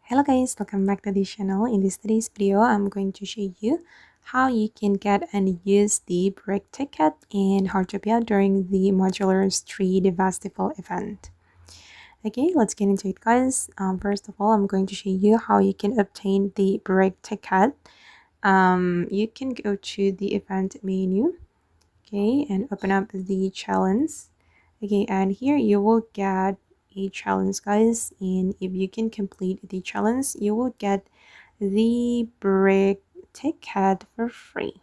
Hello guys, welcome back to the channel. In today's video, I'm going to show you how you can get and use the break ticket in Heartopia during the Modular Street Festival event. Okay, let's get into it guys. First of all, I'm going to show you how you can obtain the break ticket. You can go to the event menu, okay, and open up the challenge. Okay, and here you will get a challenge guys, and if you can complete the challenge you will get the break ticket for free.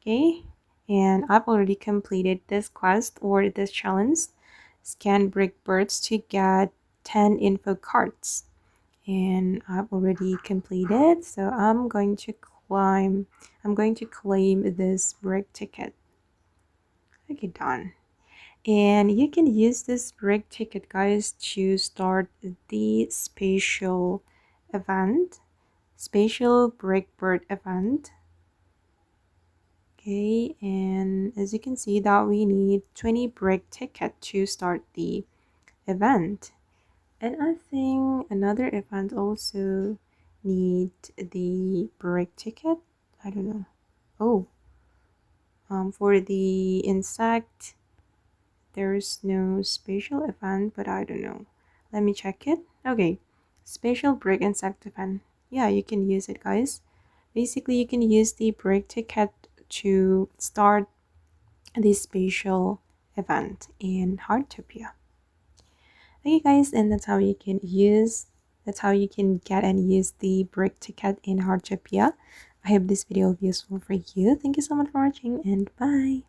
Okay, and I've already completed this quest or this challenge. Scan brick birds to get 10 info cards, and I've already completed, so I'm going to claim this break ticket. Okay, done. And you can use this break ticket guys to start the spatial break bird event. Okay, and as you can see that we need 20 break ticket to start the event. And I think another event also need the break ticket. I don't know. Oh, for the insect there's no spatial event, but I don't know. Let me check it. Okay, spatial break insect event. Yeah, you can use it guys. Basically you can use the break ticket to start the spatial event in Heartopia. Okay guys, and that's how you can get and use the break ticket in Heartopia. I hope this video will be useful for you. Thank you so much for watching and bye.